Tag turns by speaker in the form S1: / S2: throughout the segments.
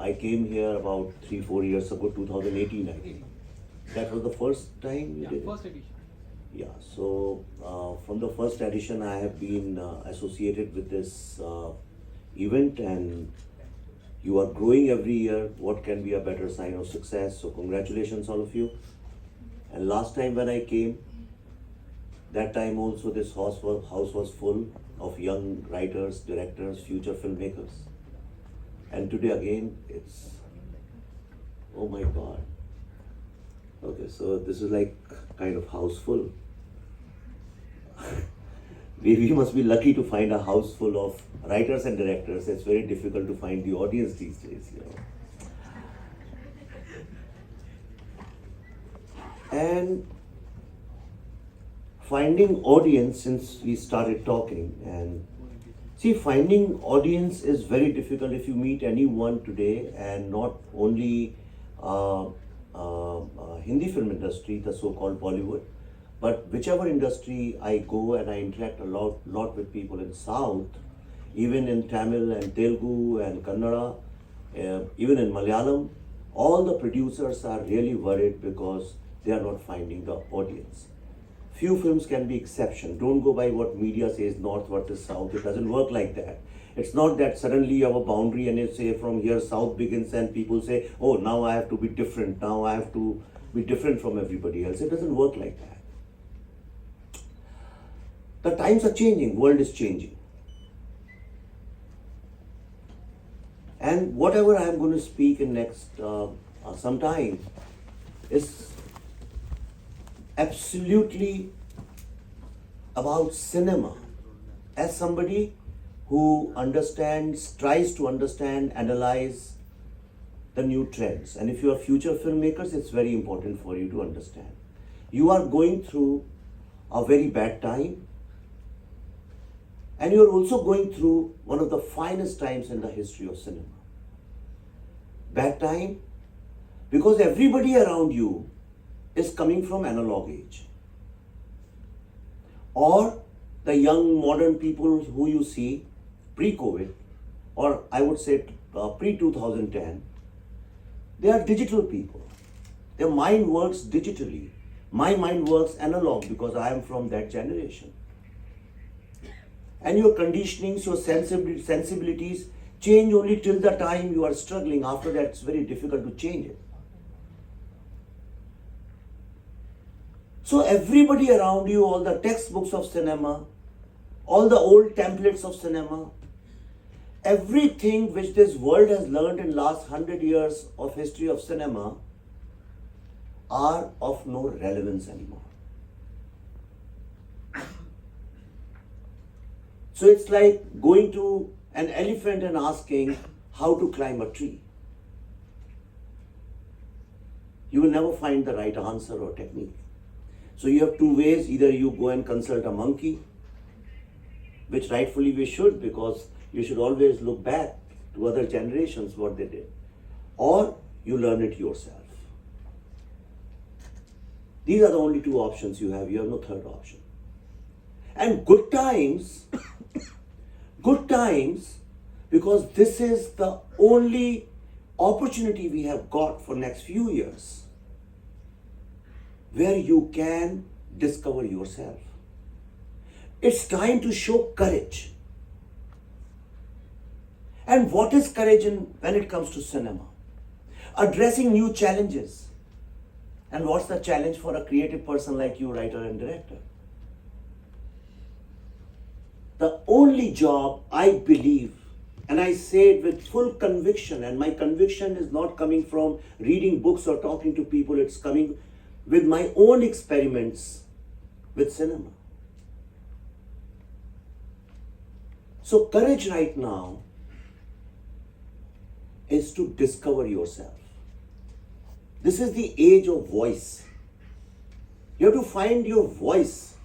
S1: I came here about 3-4 years ago, 2018 I think. That was the first time you did it?
S2: First edition.
S1: Yeah, so from the first edition I have been associated with this event, and you are growing every year. What can be a better sign of success? So congratulations all of you. And last time when I came, that time also this house was full of young writers, directors, future filmmakers. And today again, it's, oh my God. Okay, so this is like kind of house full. We must be lucky to find a house full of writers and directors. It's very difficult to find the audience these days, you know. And finding audience, since we started talking, and see, finding audience is very difficult if you meet anyone today, and not only Hindi film industry, the so-called Bollywood, but whichever industry I go, and I interact a lot with people in South, even in Tamil and Telugu and Kannada, even in Malayalam, all the producers are really worried because they are not finding the audience. Few films can be exception. Don't go by what media says, North versus South. It doesn't work like that. It's not that suddenly you have a boundary and you say from here South begins and people say, oh, now I have to be different. Now I have to be different from everybody else. It doesn't work like that. The times are changing, world is changing. And whatever I am going to speak in next some time is absolutely about cinema as somebody who understands, tries to understand, analyze the new trends. And if you are future filmmakers, it's very important for you to understand. You are going through a very bad time, and you are also going through one of the finest times in the history of cinema. Bad time because everybody around you is coming from analog age, or the young modern people who you see pre-COVID, or I would say pre-2010, they are digital people. Their mind works digitally. My mind works analog because I am from that generation. And your conditionings, your sensibilities change only till the time you are struggling. After that, it's very difficult to change it. So everybody around you, all the textbooks of cinema, all the old templates of cinema, everything which this world has learned in last 100 years of history of cinema are of no relevance anymore. So it's like going to an elephant and asking how to climb a tree. You will never find the right answer or technique. So you have two ways. Either you go and consult a monkey, which rightfully we should, because you should always look back to other generations what they did, or you learn it yourself. These are the only two options you have. You have no third option. And good times, because this is the only opportunity we have got for next few years where you can discover yourself. It's time to show courage. And what is courage when it comes to cinema? Addressing new challenges. And what's the challenge for a creative person like you, writer and director? The only job, I believe, and I say it with full conviction, and my conviction is not coming from reading books or talking to people, it's coming with my own experiments with cinema. So courage right now is to discover yourself. This is the age of voice. You have to find your voice,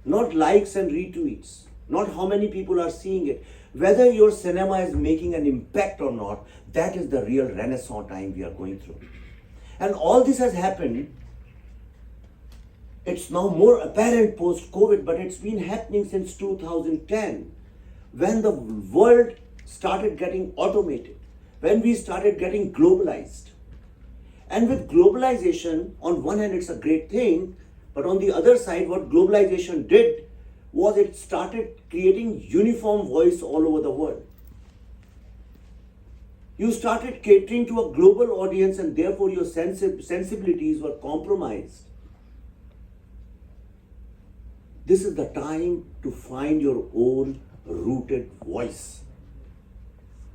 S1: not likes and retweets, not how many people are seeing it. Whether your cinema is making an impact or not, that is the real renaissance time we are going through. And all this has happened, it's now more apparent post-COVID, but it's been happening since 2010, when the world started getting automated. when we started getting globalized. And with globalization, on one hand, it's a great thing, but on the other side, what globalization did was it started creating uniform voice all over the world. You started catering to a global audience, and therefore your sensibilities were compromised. This is the time to find your own rooted voice.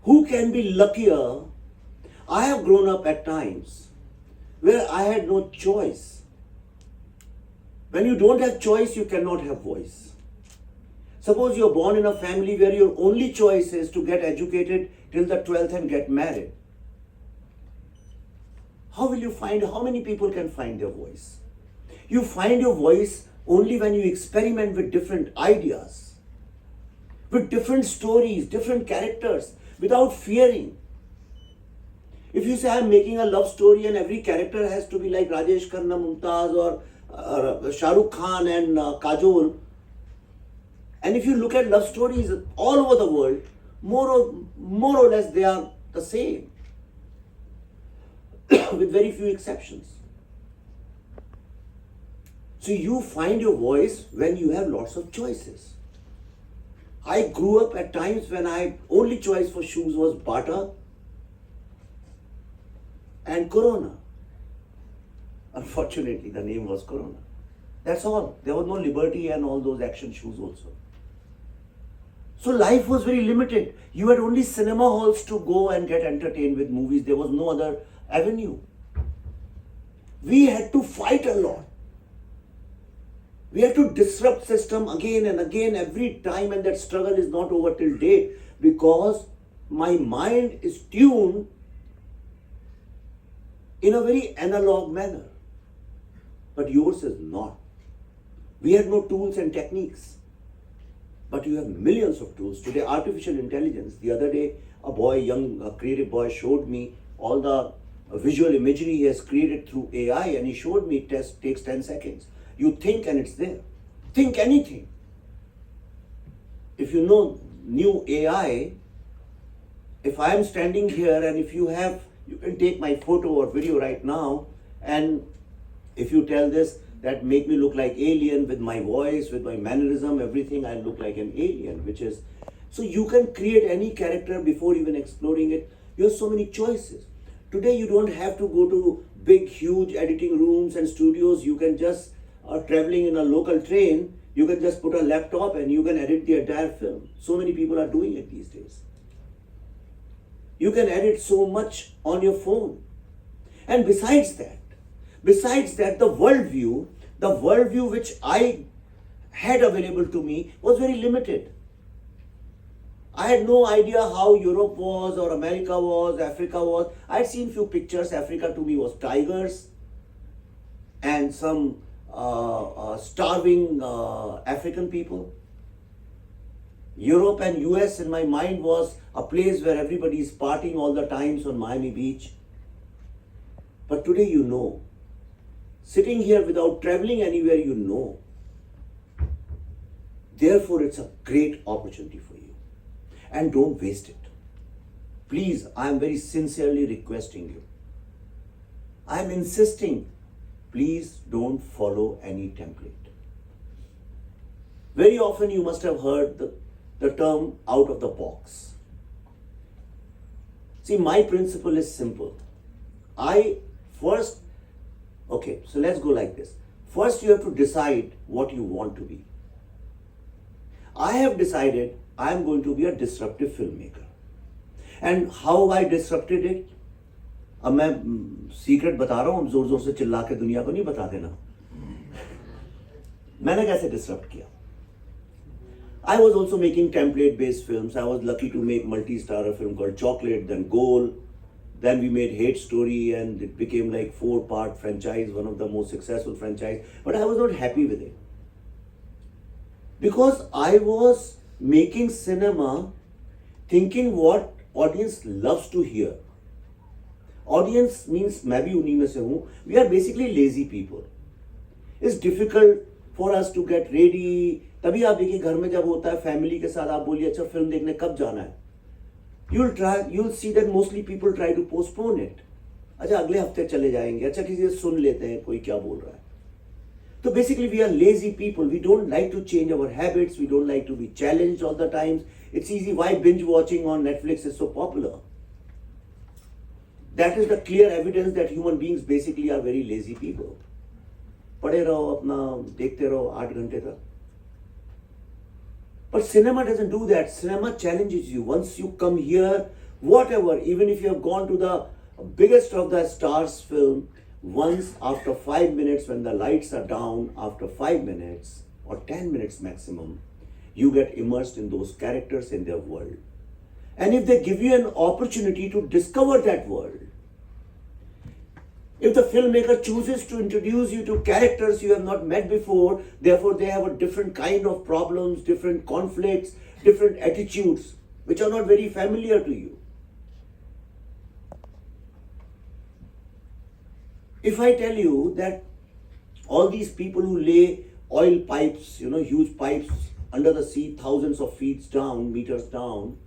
S1: Who can be luckier? I have grown up at times where I had no choice. When you don't have choice, you cannot have voice. Suppose you're born in a family where your only choice is to get educated till the 12th and get married. How many people can find their voice? You find your voice only when you experiment with different ideas, with different stories, different characters, without fearing. If you say, I'm making a love story and every character has to be like Rajesh Khanna, Mumtaz, or Shah Rukh Khan and Kajol, and if you look at love stories all over the world, more or less they are the same, with very few exceptions. So you find your voice when you have lots of choices. I grew up at times when my only choice for shoes was Bata and Corona. Unfortunately, the name was Corona. That's all. There was no Liberty and all those action shoes also. So life was very limited. You had only cinema halls to go and get entertained with movies. There was no other avenue. We had to fight a lot. We had to disrupt system again and again every time, and that struggle is not over till date because my mind is tuned in a very analog manner. But yours is not. We had no tools and techniques. But you have millions of tools. Today, artificial intelligence. The other day, a creative boy showed me all the visual imagery he has created through AI, and he showed me it takes 10 seconds. You think and it's there. Think anything. If you know new AI, if I am standing here and if you can take my photo or video right now, and if you tell this, that make me look like alien with my voice, with my mannerism, everything, I look like an alien, so you can create any character before even exploring it. You have so many choices. Today you don't have to go to big, huge editing rooms and studios. You can just, traveling in a local train, you can just put a laptop and you can edit the entire film. So many people are doing it these days. You can edit so much on your phone. And besides that, the worldview which I had available to me was very limited. I had no idea how Europe was or America was, Africa was. I had seen few pictures. Africa to me was tigers and some starving African people. Europe and US in my mind was a place where everybody is partying all the times on Miami Beach. But today you know. Sitting here without traveling anywhere, you know. Therefore, it's a great opportunity for you. And don't waste it. Please, I am very sincerely requesting you. I am insisting, please don't follow any template. Very often you must have heard the term out of the box. See, my principle is simple. Okay, so let's go like this. First, you have to decide what you want to be. I have decided I am going to be a disruptive filmmaker. And how I disrupted it? अब मैं secret बता रहा हूँ, जोर जोर से चिल्ला के दुनिया को नहीं बता देना. मैंने कैसे disrupt किया? I was also making template-based films. I was lucky to make multi-star film called Chocolate, then Goal. Then we made Hate Story and it became like 4-part franchise, one of the most successful franchise. But I was not happy with it. Because I was making cinema thinking what audience loves to hear. Audience means मैं भी उन्हीं में से हूँ. We are basically lazy people. It's difficult for us to get ready. तभी आप देखिए घर में जब होता है फैमिली के साथ आप बोलिए अच्छा फिल्म देखने कब जाना है. you'll see that mostly people try to postpone it. अच्छा अगले हफ्ते चले जाएंगे, अच्छा किसी से सुन लेते हैं कोई क्या बोल रहा है. So basically we are lazy people. We don't like to change our habits. We don't like to be challenged all the time. It's easy. Why binge watching on Netflix is so popular? That is the clear evidence that human beings basically are very lazy people. पढ़े रहो अपना देखते रहो 8 घंटे तक. But cinema doesn't do that. Cinema challenges you. Once you come here, whatever, even if you have gone to the biggest of the stars film, once after 5 minutes when the lights are down, after 5 minutes or 10 minutes maximum, you get immersed in those characters in their world. And if they give you an opportunity to discover that world, if the filmmaker chooses to introduce you to characters you have not met before, therefore they have a different kind of problems, different conflicts, different attitudes, which are not very familiar to you. If I tell you that all these people who lay oil pipes, huge pipes under the sea, thousands of feet down, meters down,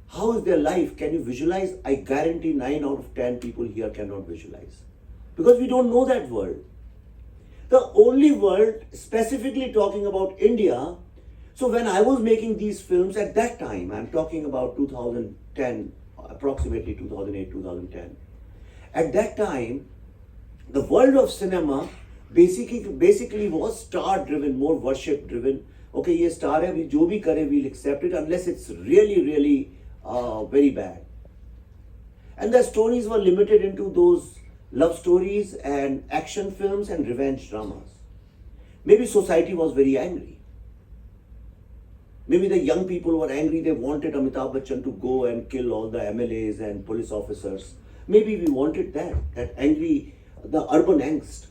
S1: how is their life? Can you visualize? I guarantee 9 out of 10 people here cannot visualize. Because we don't know that world. The only world, specifically talking about India, so when I was making these films at that time, I'm talking about 2010, approximately 2008, 2010. At that time, the world of cinema basically was star driven, more worship driven. Okay, ye star hai, we jo bhi kare, we'll accept it unless it's really very bad. And the stories were limited into those love stories and action films and revenge dramas. Maybe society was very angry. Maybe the young people were angry, they wanted Amitabh Bachchan to go and kill all the MLAs and police officers. Maybe we wanted that angry, the urban angst.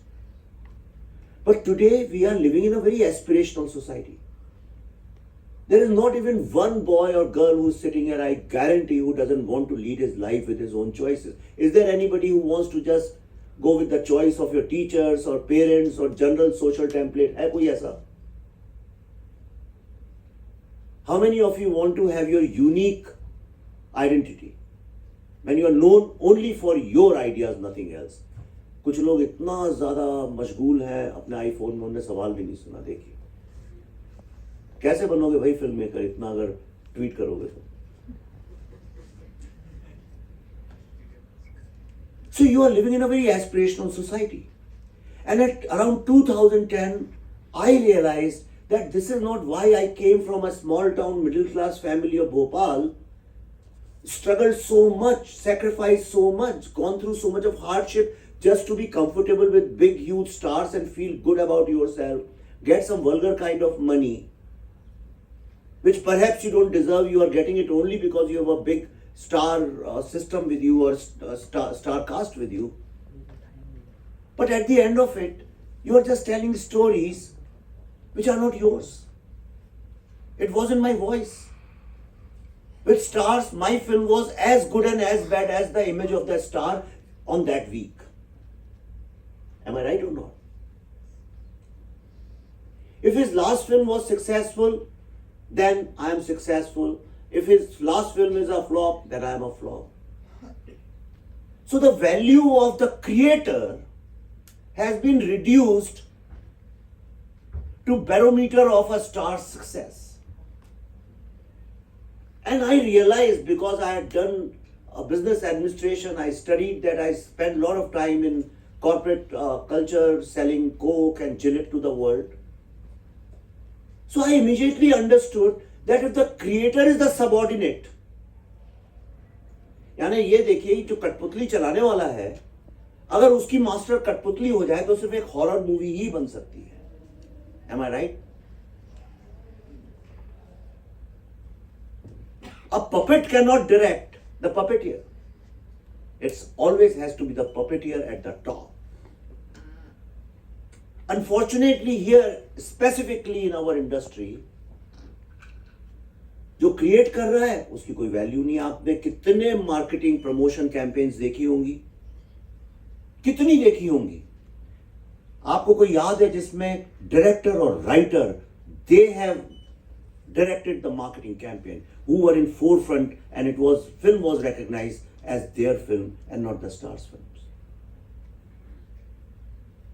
S1: But today we are living in a very aspirational society. There is not even one boy or girl who is sitting here, I guarantee, who doesn't want to lead his life with his own choices. Is there anybody who wants to just go with the choice of your teachers or parents or general social template? Hai koi aisa? How many of you want to have your unique identity? When you are known only for your ideas, nothing else. कुछ लोग इतना ज़्यादा मशगूल हैं अपने iPhone में, उन्हें सवाल भी नहीं सुना. देखिए कैसे बनोगे भाई फिल्म मेकर इतना अगर ट्वीट करोगे तो. So you are living in a very aspirational society. And at around 2010, I realized that this is not why I came from a small town middle class family of Bhopal, struggled so much, sacrificed so much, gone through so much of hardship just to be comfortable with big huge stars and feel good about yourself, get some vulgar kind of money, which perhaps you don't deserve. You are getting it only because you have a big star system with you or star cast with you. But at the end of it, you are just telling stories which are not yours. It wasn't my voice. With stars, my film was as good and as bad as the image of the star on that week. Am I right or not? If his last film was successful, then I am successful. If his last film is a flop, then I am a flop. So the value of the creator has been reduced to barometer of a star's success. And I realized, because I had done a business administration, I studied that, I spent a lot of time in corporate culture, selling Coke and Gillette to the world. So I immediately understood that if the creator is the subordinate, यानी ये देखिए जो कठपुतली चलाने वाला है, अगर उसकी मास्टर कठपुतली हो जाए तो सिर्फ एक हॉरर मूवी ही बन सकती है. Am I right? A puppet cannot direct the puppeteer. It always has to be the puppeteer at the top. Unfortunately here, specifically in our industry, जो क्रिएट कर रहा है उसकी कोई वैल्यू नहीं. आपने कितने मार्केटिंग प्रमोशन कैंपेन्स देखी होंगी, कितनी देखी होंगी. आपको कोई याद है जिसमें डायरेक्टर और writer they have directed the marketing campaign? who were in forefront, and film was recognized as their film and not the stars' films.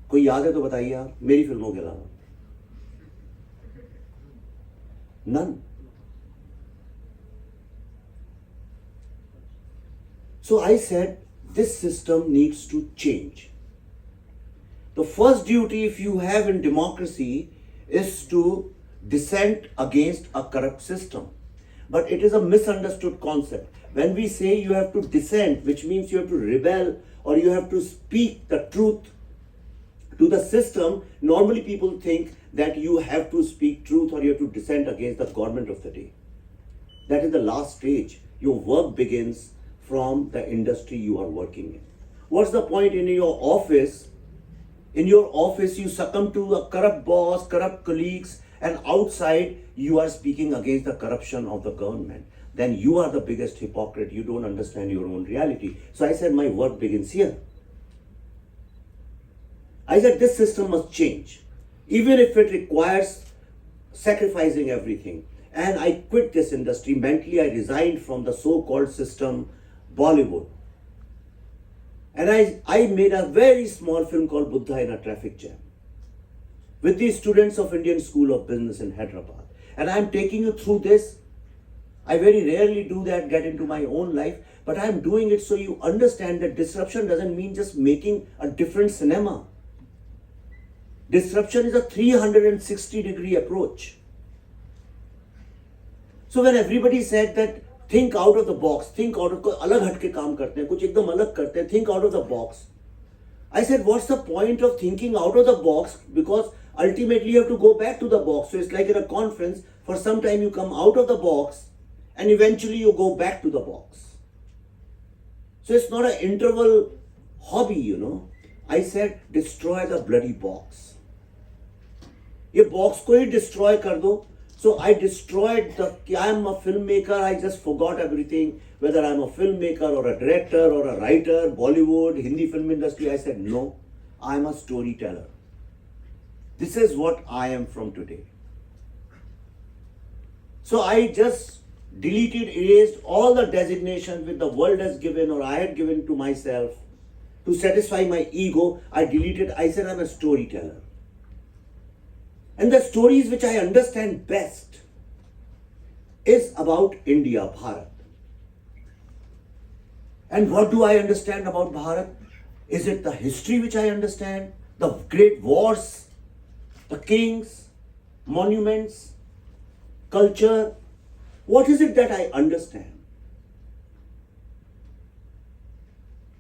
S1: कोई याद है तो बताइए आप, मेरी फिल्मों के अलावा? None. So I said, this system needs to change. The first duty, if you have in democracy, is to dissent against a corrupt system. But it is a misunderstood concept. When we say you have to dissent, which means you have to rebel or you have to speak the truth to the system, normally people think that you have to speak truth or you have to dissent against the government of the day. That is the last stage. Your work begins from the industry you are working in. What's the point in your office? In your office, you succumb to a corrupt boss, corrupt colleagues, and outside you are speaking against the corruption of the government. Then you are the biggest hypocrite. You don't understand your own reality. So I said, my work begins here. I said, this system must change, even if it requires sacrificing everything. And I quit this industry. Mentally, I resigned from the so-called system, Bollywood. And I made a very small film called Buddha in a Traffic Jam with the students of Indian School of Business in Hyderabad. And I'm taking you through this. I very rarely do that, get into my own life, but I'm doing it so you understand that disruption doesn't mean just making a different cinema. Disruption is a 360-degree approach. So when everybody said that think out of the box, think out of, अलग हट के काम करते हैं, कुछ एकदम अलग करते हैं, think out of the box. I said, what's the point of thinking out of the box? Because ultimately you have to go back to the box. So it's like in a conference, for some time you come out of the box and eventually you go back to the box. So it's not an interval hobby, you know. I said, destroy the bloody box. ये box को ही destroy कर दो. So I destroyed I'm a filmmaker, I just forgot everything. Whether I'm a filmmaker or a director or a writer, Bollywood, Hindi film industry, I said no, I'm a storyteller. This is what I am from today. So I just deleted, erased all the designations which the world has given or I had given to myself to satisfy my ego. I deleted, I said I'm a storyteller. And the stories which I understand best is about India, Bharat. And what do I understand about Bharat? Is it the history which I understand? The great wars, the kings, monuments, culture? What is it that I understand?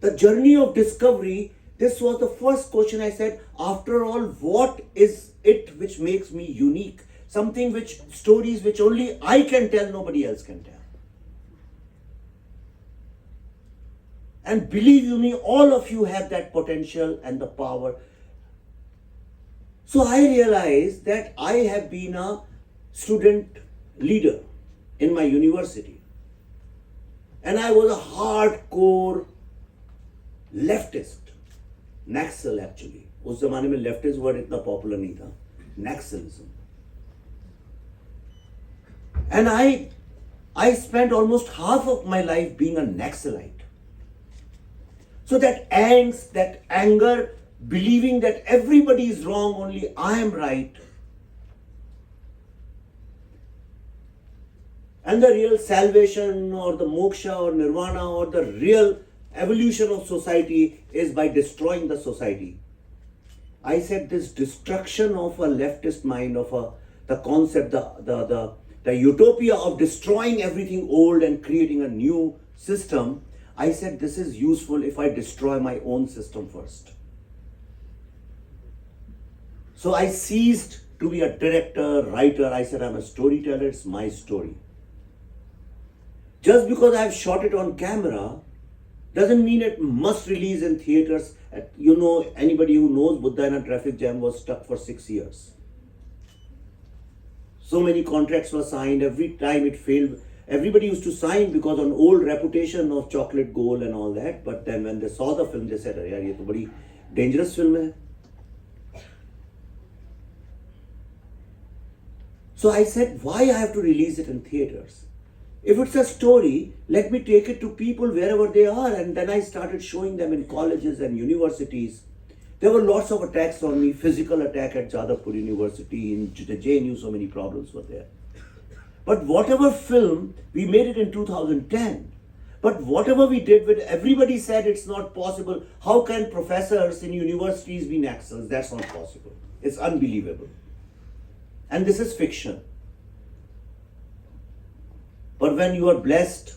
S1: The journey of discovery, this was the first question I said, after all, what is it which makes me unique? Something which, stories which only I can tell, nobody else can tell. And believe you me, all of you have that potential and the power. So I realized that I have been a student leader in my university. And I was a hardcore leftist. Naxal actually. उस जमाने में leftist word इतना popular नहीं था. Naxalism. And I spent almost half of my life being a Naxalite. So that angst, that anger, believing that everybody is wrong, only I am right. And the real salvation or the moksha or nirvana or the real evolution of society is by destroying the society. I said this destruction of a leftist mind, of the concept, the utopia of destroying everything old and creating a new system. I said this is useful if I destroy my own system first. So I ceased to be a director, writer. I said I'm a storyteller, it's my story. Just because I've shot it on camera doesn't mean it must release in theaters. You know, anybody who knows Buddha in a Traffic Jam was stuck for 6 years. So many contracts were signed, every time it failed. Everybody used to sign because on old reputation of chocolate gold and all that. But then when they saw the film, they said, "Yaar, ye to badi dangerous film hai." So I said, why I have to release it in theaters? If it's a story, let me take it to people wherever they are. And then I started showing them in colleges and universities. There were lots of attacks on me, physical attack at Jadavpur University, in the JNU, so many problems were there. But whatever film, we made it in 2010. But whatever we did with, everybody said it's not possible. How can professors in universities be Naxals? That's not possible. It's unbelievable. And this is fiction. But when you are blessed,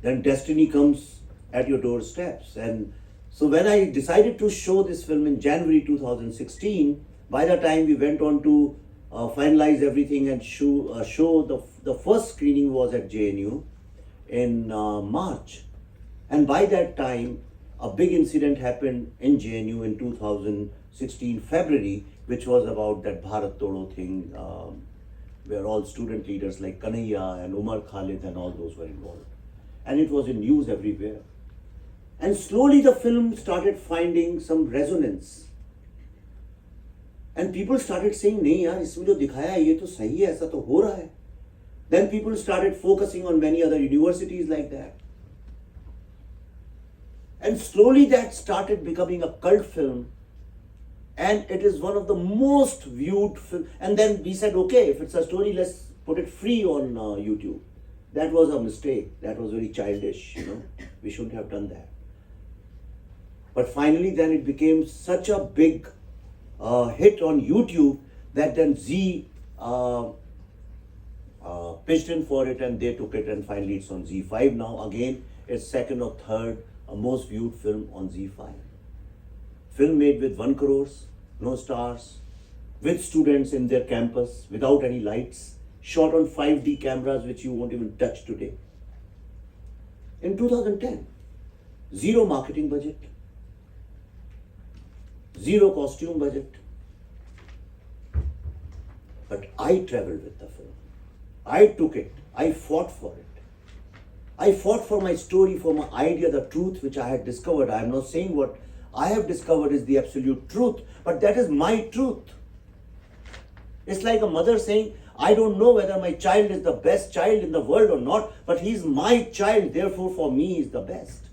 S1: then destiny comes at your doorsteps. And so when I decided to show this film in January 2016, by the time we went on to finalize everything and show, the first screening was at JNU in March. And by that time, a big incident happened in JNU in 2016 February, which was about that Bharat Todo thing, where all student leaders like Kanhaiya and Umar Khalid and all those were involved. And it was in news everywhere. And slowly the film started finding some resonance. And people started saying, नहीं यार, इसमें जो दिखाया है ये तो सही है, ऐसा तो हो रहा है. Then people started focusing on many other universities like that. And slowly that started becoming a cult film. And it is one of the most viewed films. And then we said, okay, if it's a story, let's put it free on YouTube. That was a mistake. That was very childish, We shouldn't have done that. But finally, then it became such a big hit on YouTube that then Z pitched in for it and they took it, and finally it's on Z5 now. Again, it's second or third most viewed film on Z5. Film made with 1 crore, no stars, with students in their campus, without any lights, shot on 5D cameras which you won't even touch today. In 2010, zero marketing budget, zero costume budget. But I traveled with the film. I took it. I fought for it. I fought for my story, for my idea, the truth which I had discovered. I am not saying what I have discovered is the absolute truth, but that is my truth. It's like a mother saying, I don't know whether my child is the best child in the world or not, but he's my child, therefore for me he's the best.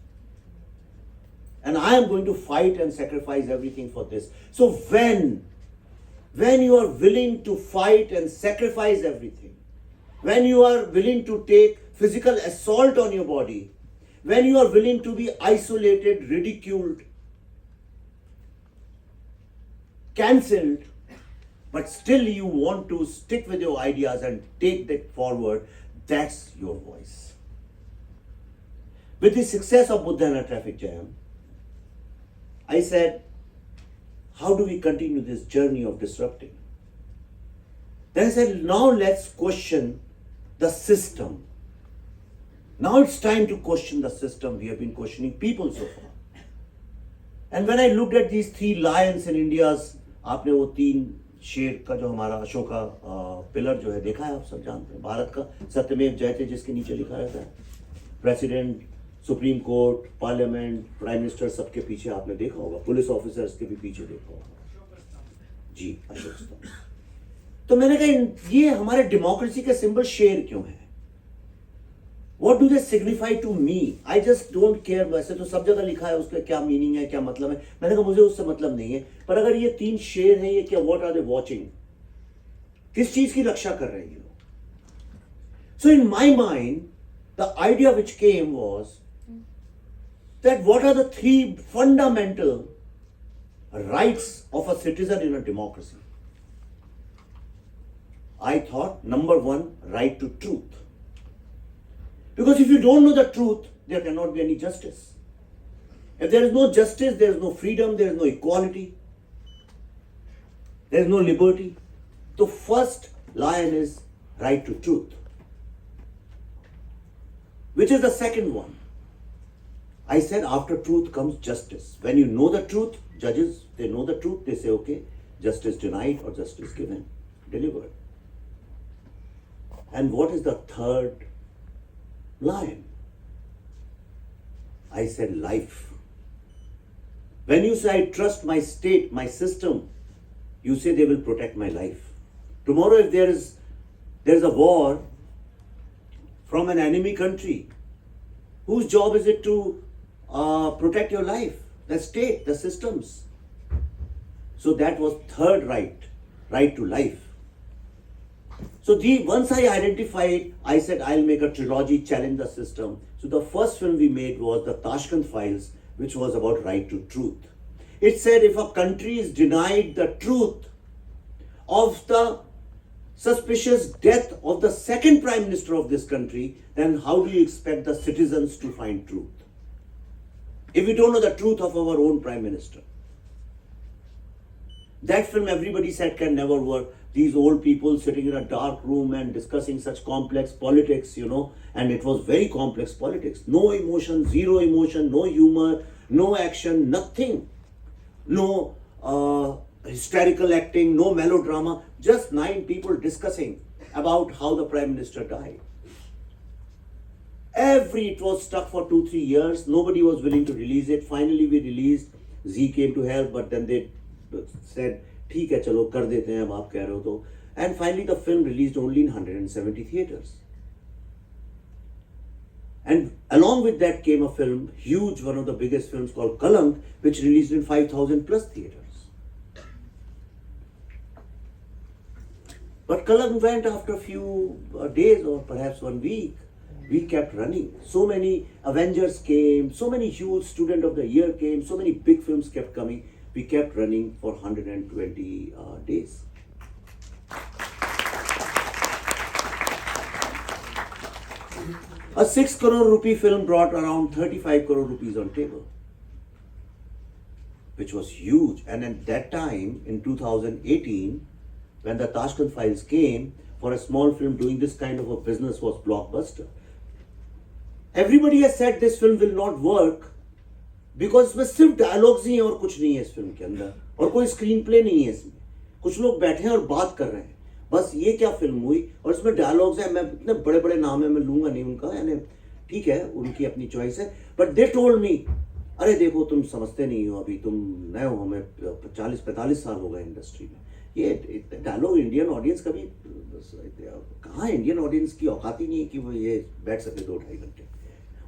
S1: And I am going to fight and sacrifice everything for this. So when you are willing to fight and sacrifice everything, when you are willing to take physical assault on your body, when you are willing to be isolated, ridiculed, cancelled, but still you want to stick with your ideas and take that forward, that's your voice. With the success of Buddhana Traffic Jam, I said, how do we continue this journey of disrupting? Then I said, now let's question the system. Now it's time to question the system. We have been questioning people so far. And when I looked at these 3 lions in India's, आपने वो 3 शेर का जो हमारा Ashoka pillar जो है देखा है, आप सब जानते हैं, भारत का सत्यमेव जयते जिसके नीचे लिखा रहता है, president, supreme court, parliament, prime minister, सबके पीछे आपने देखा होगा, पुलिस ऑफिसर्स के भी पीछे देखा होगा जी, अशोक स्तंभ. तो मैंने कहा ये हमारे डेमोक्रेसी के सिंबल शेर क्यों है? What do they signify to me? I just don't care. वैसे तो सब जगह लिखा है उसका क्या मीनिंग है, क्या मतलब है. मैंने कहा मुझे उससे मतलब नहीं है, पर अगर ये 3 शेर हैं, ये क्या, what are they watching? किस चीज की रक्षा कर रहे हैं ये लोग? So in my mind, the idea which came was that what are the 3 fundamental rights of a citizen in a democracy? I thought, number 1, right to truth. Because if you don't know the truth, there cannot be any justice. If there is no justice, there is no freedom, there is no equality, there is no liberty. The first lion is right to truth. Which is the second one? I said after truth comes justice. When you know the truth, judges, they know the truth, they say, okay, justice denied or justice given, delivered. And what is the third lion? I said life. When you say I trust my state, my system, you say they will protect my life. Tomorrow if there is there's a war from an enemy country. Whose job is it to protect your life? The state, the systems. So that was third right to life. So once I identified, I said I'll make a trilogy, challenge the system. So the first film we made was the Tashkent Files, which was about right to truth. It said if a country is denied the truth of the suspicious death of the second prime minister of this country, then how do you expect the citizens to find truth? If we don't know the truth of our own prime minister. That film, everybody said, can never work. These old people sitting in a dark room and discussing such complex politics, and it was very complex politics. No emotion, zero emotion, no humor, no action, nothing. No hysterical acting, no melodrama, just 9 people discussing about how the prime minister died. It was stuck for 2-3 years. Nobody was willing to release it. Finally, we released. Z came to help, but then they said, ठीक है चलो कर देते हैं अब आप कह रहे हो तो. And finally, the film released only in 170 theaters. And along with that came a film, huge, one of the biggest films called Kalank, which released in 5,000 plus theaters. But Kalank went after a few days or perhaps 1 week. We kept running. So many Avengers came, so many huge Student of the Year came, so many big films kept coming. We kept running for 120 days. A 6 crore rupee film brought around 35 crore rupees on table, which was huge. And at that time, in 2018, when the Tashkent Files came, for a small film doing this kind of a business was blockbuster. Everybody has said this film will not work because इसमें सिर्फ dialogues ही हैं और कुछ नहीं है इस film के अंदर और कोई स्क्रीन प्ले नहीं है इसमें. कुछ लोग बैठे हैं और बात कर रहे हैं. बस ये क्या फिल्म हुई और इसमें डायलॉग्स हैं. मैं इतने बड़े बड़े नाम है मैं लूंगा नहीं उनका, यानी ठीक है उनकी अपनी चॉइस है. बट दे टोल्ड मी, अरे देखो तुम समझते नहीं हो, अभी तुम नए हो, हमें 40-45 साल हो गए इंडस्ट्री में. ये डायलॉग इंडियन ऑडियंस का भी कहाँ, इंडियन ऑडियंस की औकात ही नहीं है कि वो ये बैठ सके 2-2.5 घंटे.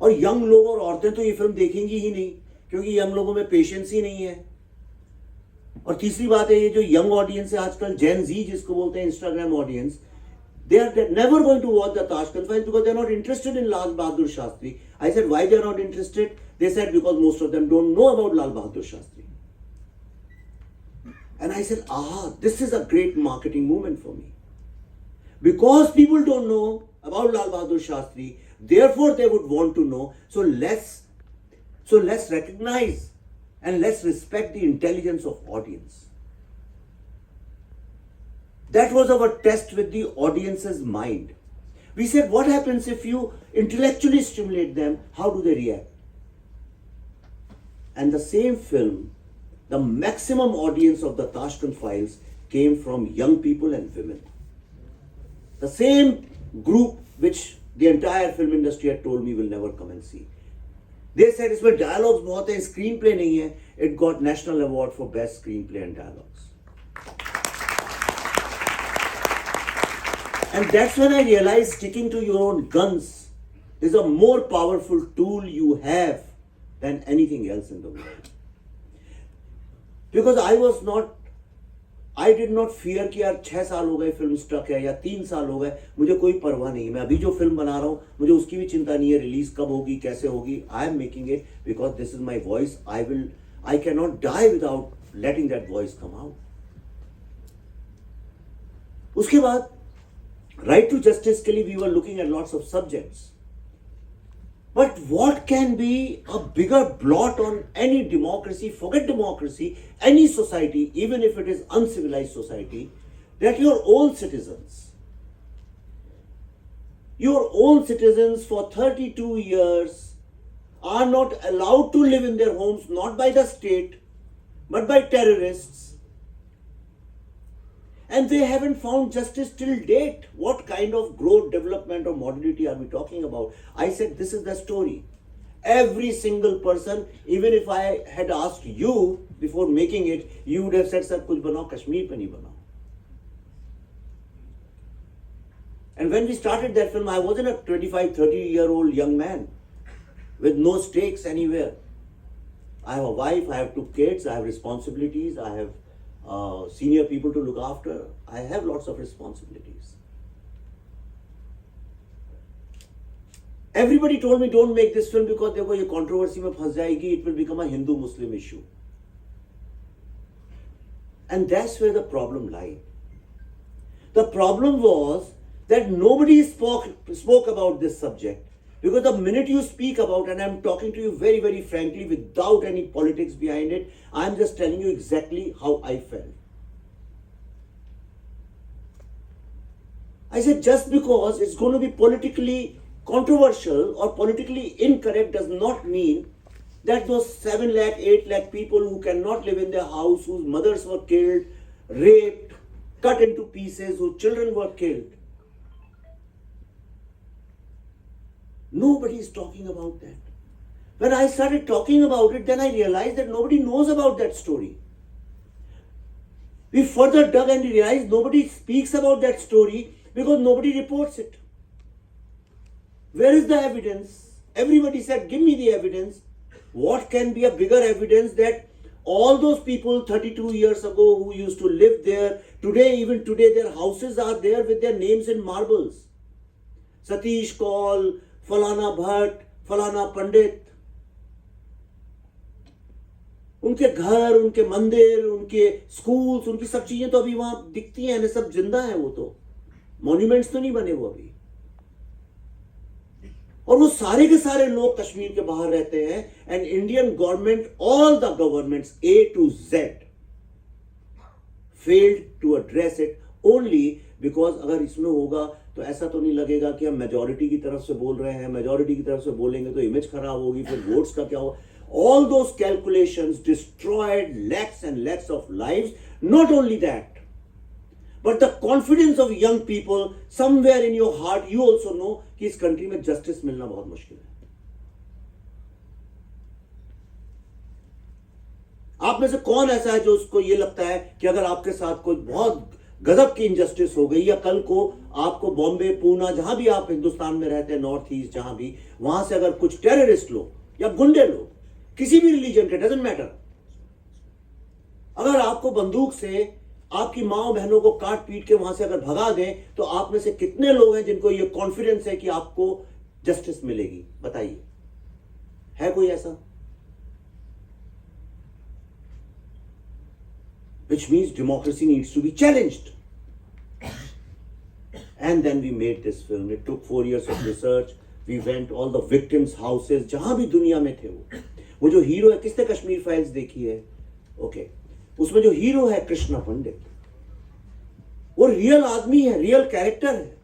S1: और यंग लोग और औरतें तो ये फिल्म देखेंगी ही नहीं क्योंकि यंग लोगों में पेशेंस ही नहीं है. और तीसरी बात है, ये जो यंग ऑडियंस है आजकल, जेन जी जिसको बोलते हैं, Instagram audience, they are never going to watch the Tashkent Files because they are not interested in Lal Bahadur Shastri. I said, why they are not interested? They said, because most of them don't know about Lal Bahadur Shastri. And I said, this is a great marketing movement for me. Because people don't know about Lal Bahadur Shastri, therefore they would want to know. So let's recognize and let's respect the intelligence of audience. That was our test with the audience's mind. We said, what happens if you intellectually stimulate them? How do they react? And the same film, the maximum audience of the Tashkent Files came from young people and women. The same group which the entire film industry had told me will never come and see. They said, इसमें dialogues बहुत हैं, screenplay नहीं है. It got national award for best screenplay and dialogues. And that's when I realized sticking to your own guns is a more powerful tool you have than anything else in the world. Because I did not fear कि यार 6 साल हो गए film stuck है या 3 साल हो गए, मुझे कोई परवाह नहीं. मैं अभी जो फिल्म बना रहा हूँ मुझे उसकी भी चिंता नहीं है, रिलीज कब होगी, कैसे होगी. I am making it because this is my voice. I cannot die without letting that voice come out. उसके बाद right to justice के लिए we were looking at lots of subjects. But what can be a bigger blot on any democracy, forget democracy, any society, even if it is uncivilized society, that your own citizens for 32 years are not allowed to live in their homes, not by the state, but by terrorists. And they haven't found justice till date. What kind of growth, development or modernity are we talking about? I said, this is the story. Every single person, even if I had asked you before making it, you would have said, sir, kuch banao, Kashmir pe nahi banao. And when we started that film, I wasn't a 25, 30-year-old young man with no stakes anywhere. I have a wife, I have 2 kids, I have responsibilities, I have senior people to look after. I have lots of responsibilities. Everybody told me don't make this film because देखो ये controversy में फंस जाएगी, it will become a Hindu-Muslim issue. And that's where the problem lied. The problem was that nobody spoke about this subject. Because the minute you speak about, and I'm talking to you very, very frankly without any politics behind it, I'm just telling you exactly how I felt. I said just because it's going to be politically controversial or politically incorrect does not mean that those 7 lakh, 8 lakh people who cannot live in their house, whose mothers were killed, raped, cut into pieces, whose children were killed. Nobody is talking about that. When I started talking about it, then I realized that nobody knows about that story. We further dug and realized nobody speaks about that story because nobody reports it. Where is the evidence? Everybody said, give me the evidence. What can be a bigger evidence that all those people 32 years ago who used to live there, even today, their houses are there with their names in marbles. Satish Kaul, Falana Bhatt, Falana Pandit. उनके घर, उनके मंदिर, उनके schools, उनकी सब चीजें तो अभी वहां दिखती हैं, सब जिंदा हैं, वो तो मॉन्यूमेंट्स तो नहीं बने वो अभी. और वो सारे के सारे लोग कश्मीर के बाहर रहते हैं. And Indian government, all the governments A to Z failed to address it only because अगर इसमें होगा तो ऐसा तो नहीं लगेगा कि हम मेजॉरिटी की तरफ से बोल रहे हैं, मेजॉरिटी की तरफ से बोलेंगे तो इमेज खराब होगी, फिर वोट्स का क्या होगा. All those calculations destroyed lakhs and lakhs of lives. Not only that, but the confidence of young people, somewhere in your heart, you also know कि इस कंट्री में जस्टिस मिलना बहुत मुश्किल है. आप में से कौन ऐसा है जो उसको ये लगता है कि अगर आपके साथ कोई बहुत गजब की इनजस्टिस हो गई, या कल को आपको बॉम्बे, पूना, जहां भी आप हिंदुस्तान में रहते हैं, नॉर्थ ईस्ट, जहां भी, वहां से अगर कुछ टेररिस्ट लोग या गुंडे लोग, किसी भी रिलीजन के, डजंट मैटर, अगर आपको बंदूक से आपकी माओ बहनों को काट पीट के वहां से अगर भगा दें, तो आप में से कितने लोग हैं जिनको ये कॉन्फिडेंस है कि आपको जस्टिस मिलेगी? बताइए, है कोई ऐसा? Which means democracy needs to be challenged. And then we made this film. It took 4 years of research. We went all the victims' houses, जहां भी दुनिया में थे वो जो हीरो है, किसने कश्मीर फाइल्स देखी है? ओके, उसमें जो हीरो है कृष्णा पंडित, वो रियल आदमी है, रियल कैरेक्टर है.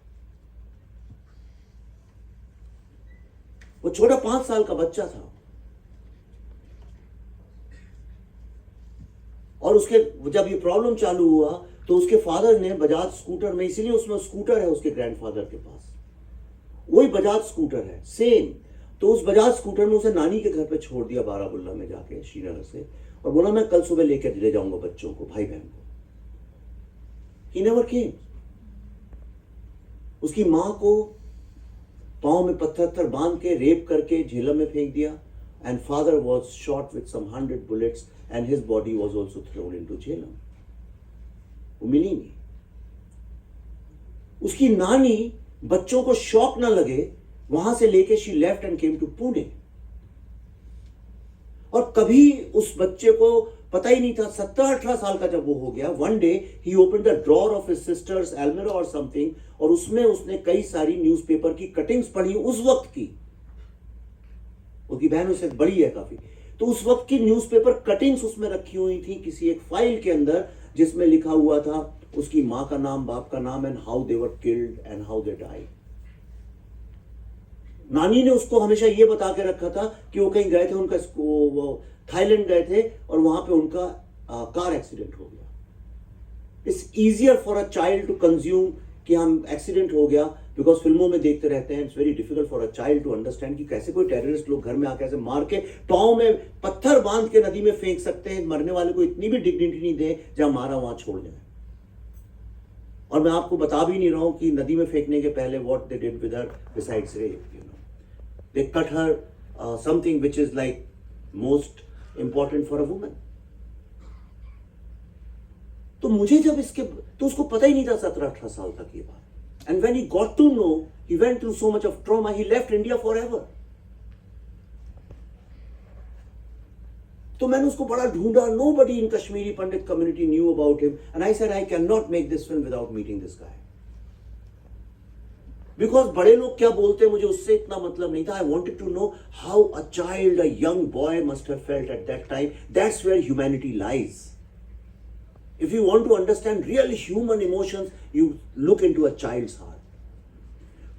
S1: वो छोटा 5 साल का बच्चा था और उसके जब ये प्रॉब्लम चालू हुआ तो उसके फादर ने बजाज स्कूटर में, इसीलिए उसमें स्कूटर है उसके ग्रैंडफादर के पास, वही बजाज स्कूटर है सेम. तो उस बजाज स्कूटर में उसे नानी के घर पे छोड़ दिया बारामुल्ला में जाके, श्रीनगर से, और बोला मैं कल सुबह लेकर ले जाऊंगा बच्चों को, भाई बहन को. He never came. उसकी मां को पांव में पत्थर बांध के रेप करके झेलम में फेंक दिया. And father was shot with some 100 bullets and his body was also thrown into Jhelum. वो मिली नहीं. उसकी नानी, बच्चों को शॉक ना लगे, वहां से लेके she left and came to Pune. और कभी उस बच्चे को पता ही नहीं था. 17-18 साल का जब वो हो गया, one day he opened the drawer of his sister's almirah or something, और उसमें उसने कई सारी न्यूज़पेपर की कटिंग्स पढ़ी उस वक्त की. उसकी बहन उससे बड़ी है काफी. तो उस वक्त की न्यूज़पेपर कटिंग्स उसमें रखी हुई थी किसी एक फाइल के अंदर, जिसमें लिखा हुआ था उसकी मां का नाम, बाप का नाम, and how they were killed and how they died. नानी ने उसको हमेशा ये बता के रखा था कि वो कहीं गए थे, उनका थाईलैंड गए थे और वहां पे उनका कार एक्सीडेंट हो गया. It's easier for a child to consume कि हम एक्सीडेंट हो गया, बिकॉज फिल्मों में देखते रहते हैं. It's very difficult for a child to understand कि कैसे कोई टेररिस्ट लोग घर में आके ऐसे मार के पांव में पत्थर बांध के नदी में फेंक सकते हैं. मरने वाले को इतनी भी डिग्निटी नहीं दे, जहां मारा वहां छोड़ दें. और मैं आपको बता भी नहीं रहा हूँ कि नदी में फेंकने के पहले what they did with her besides rape, you know, they cut her something which is like most important for a woman. तो मुझे जब इसके, तो उसको पता ही नहीं था 17-18 साल तक ये बात। And when he got to know, he went through so much of trauma, he left India forever. तो मैंने उसको बड़ा ढूंढा, nobody in Kashmiri Pandit community knew about him, and I said I cannot make this film without meeting this guy. Because बड़े लोग क्या बोलते हैं मुझे उससे इतना मतलब नहीं था. I wanted to know how a child, a young boy must have felt at that time. That's where humanity lies. If you want to understand real human emotions, you look into a child's heart.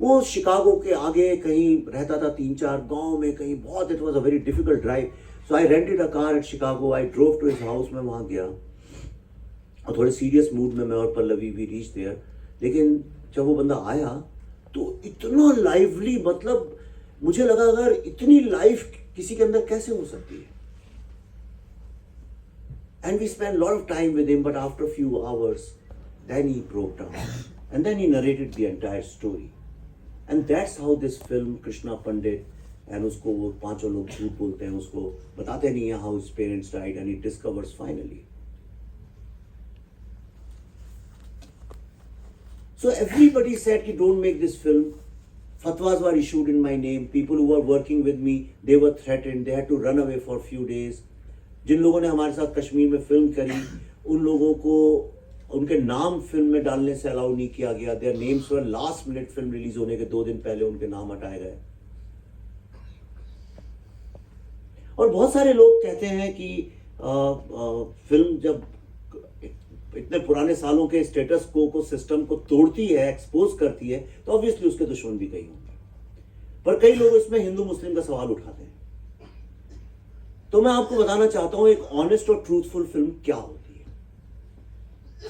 S1: वो Chicago के आगे कहीं रहता था, 3-4 गांव में कहीं, बहुत, it was a very difficult drive. So I rented a car at Chicago. I drove to his house. मैं वहाँ गया और थोड़े सीरियस मूड में मैं और पल्लवी भी रीच देयर. लेकिन जब वो बंदा आया तो इतना लाइवली, मतलब मुझे लगा अगर इतनी लाइफ किसी के अंदर कैसे हो सकती है. And we spent a lot of time with him, but after a few hours, then he broke down. And then he narrated the entire story. And that's how this film, Krishna Pandit, and उसको वो पांचों लोग झूठ बोलते हैं, उसको बताते नहीं है how his parents died, and he discovers finally. So everybody said कि don't make this film. Fatwas were issued in my name. People who were working with me, they were threatened. They had to run away for a few days. जिन लोगों ने हमारे साथ कश्मीर में film करी, उन लोगों को उनके नाम फिल्म में डालने से अलाउ नहीं किया गया. Their names were last minute film release होने के 2 दिन पहले उनके नाम हटाए गए. और बहुत सारे लोग कहते हैं कि फिल्म जब इतने पुराने सालों के स्टेटस को सिस्टम को तोड़ती है, एक्सपोज करती है, तो ऑब्वियसली उसके दुश्मन भी कई होंगे. पर कई लोग इसमें हिंदू मुस्लिम का सवाल उठाते हैं. तो मैं आपको बताना चाहता हूं एक ऑनेस्ट और ट्रूथफुल फिल्म क्या होती है.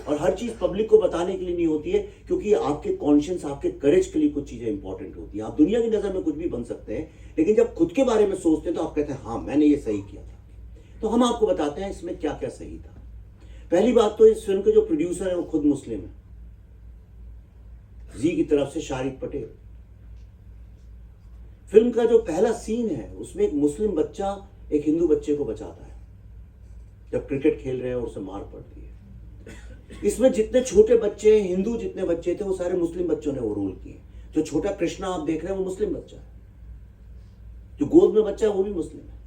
S1: और हर चीज पब्लिक को बताने के लिए नहीं होती है, क्योंकि आपके कॉन्शियंस, आपके करेज के लिए कुछ चीजें इंपॉर्टेंट होती है. आप दुनिया की नजर में कुछ भी बन सकते हैं, लेकिन जब खुद के बारे में सोचते हैं तो आप कहते हैं हाँ मैंने ये सही किया था. तो हम आपको बताते हैं इसमें क्या क्या सही था. पहली बात तो इस फिल्म के जो प्रोड्यूसर है वो खुद मुस्लिम है, जी की तरफ से शारिक पटेल. फिल्म का जो पहला सीन है उसमें एक मुस्लिम बच्चा एक हिंदू बच्चे को बचाता है जब क्रिकेट खेल रहे हैं और उसे मार पड़ती है. इसमें जितने छोटे बच्चे, हिंदू जितने बच्चे थे, वो सारे मुस्लिम बच्चों ने वो रोल किए. जो छोटा कृष्णा आप देख रहे हैं वो मुस्लिम बच्चा है, जो गोद में बच्चा है वो भी मुस्लिम है.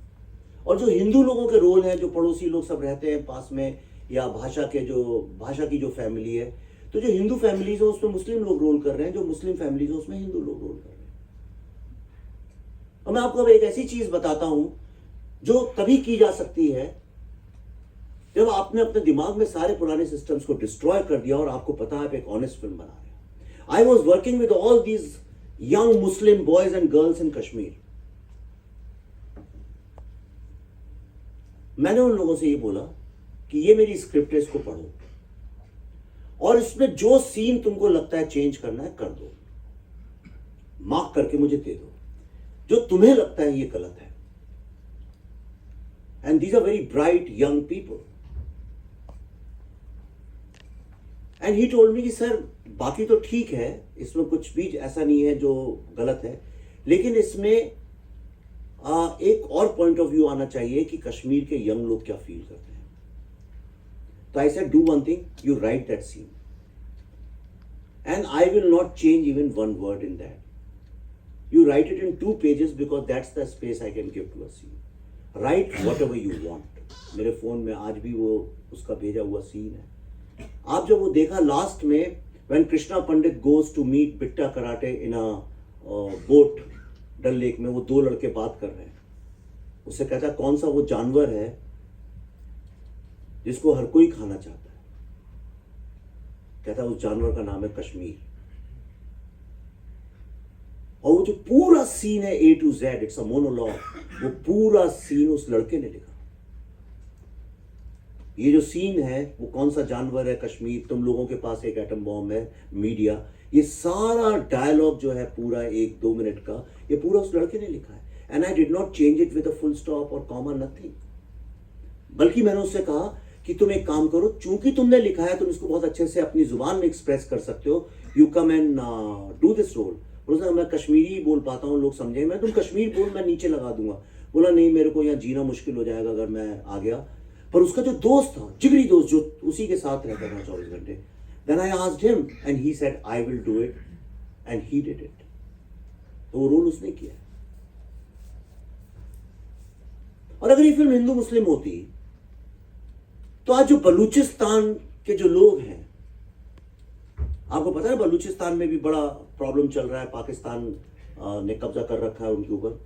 S1: और जो हिंदू लोगों के रोल हैं, जो पड़ोसी लोग सब रहते हैं पास में, या भाषा की जो फैमिली है, तो जो हिंदू फैमिलीज है उसमें मुस्लिम लोग रोल कर रहे हैं, जो मुस्लिम फैमिलीज है उसमें हिंदू लोग रोल कर रहे हैं. और मैं आपको अब एक ऐसी चीज बताता हूं जो तभी की जा सकती है जब आपने अपने दिमाग में सारे पुराने सिस्टम्स को डिस्ट्रॉय कर दिया और आपको पता है आप एक ऑनेस्ट फिल्म बना रहे हैं. I was working with all these young Muslim boys and girls in Kashmir. मैंने उन लोगों से ये बोला कि ये मेरी स्क्रिप्ट है, इसको पढ़ो और इसमें जो सीन तुमको लगता है चेंज करना है कर दो, मार्क करके मुझे दे दो, जो तुम्हें लगता है ये गलत है. And these are very bright young people. And he told me कि सर बाकी तो ठीक है, इसमें कुछ भी ऐसा नहीं है जो गलत है, लेकिन इसमें एक और पॉइंट ऑफ व्यू आना चाहिए कि कश्मीर के यंग लोग क्या फील करते हैं. तो I said do one thing, you write that scene and I will not change even one word in that. You write it in 2 pages because that's the space I can give to a scene. Write whatever you want. मेरे phone में आज भी वो उसका भेजा हुआ scene है. आप जब वो देखा लास्ट में, when Krishna Pandit goes to meet Bitta Karate in a boat, Dal lake में, वो 2 लड़के बात कर रहे हैं. उससे कहता कौन सा वो जानवर है जिसको हर कोई खाना चाहता है. कहता उस जानवर का नाम है कश्मीर. और वो जो पूरा सीन है A to Z, it's a monologue, वो पूरा सीन उस लड़के ने लिखा. ये जो सीन है वो कौन सा जानवर है कश्मीर, तुम लोगों के पास एक एटम बॉम्ब है, मीडिया, ये सारा डायलॉग जो है पूरा 1-2 मिनट का, ये पूरा उस लड़के ने लिखा है. And I did not change it with a full stop और कॉमा, नथिंग. बल्कि मैंने उससे कहा कि तुम एक काम करो, चूंकि तुमने लिखा है, तुम इसको बहुत अच्छे से अपनी जुबान में एक्सप्रेस कर सकते हो, you come and do this role. बोला मैं कश्मीरी बोल पाता हूँ, लोग समझेंगे। मैं तुम कश्मीर बोल, मैं नीचे लगा दूंगा। बोला नहीं, मेरे को यहाँ जीना मुश्किल हो जाएगा अगर मैं आ गया। पर उसका जो दोस्त था, जिगरी दोस्त, जो उसी के साथ रहता था 24 घंटे, then I asked him and he said I will do it, and he did it. तो वो रोल उसने किया। और अगर ये फिल्म हिंदू मुस्लिम होती तो आज जो बलूचिस्तान के जो लोग हैं, आपको पता है बलूचिस्तान में भी बड़ा प्रॉब्लम चल रहा है, पाकिस्तान ने कब्जा कर रखा है उनके ऊपर।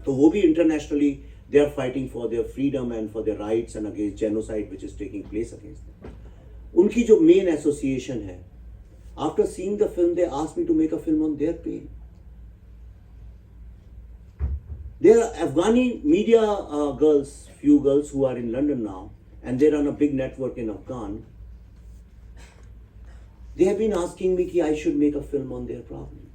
S1: तो वो भी internationally they are fighting for their freedom and for their rights and against genocide which is taking place against them. उनकी जो मेन एसोसिएशन है, after seeing the film they asked me to make a film on their pain. There are Afghani media girls, few girls who are in London now, and they run a big network in Afghan. They have been asking me कि I should make a film on their problem.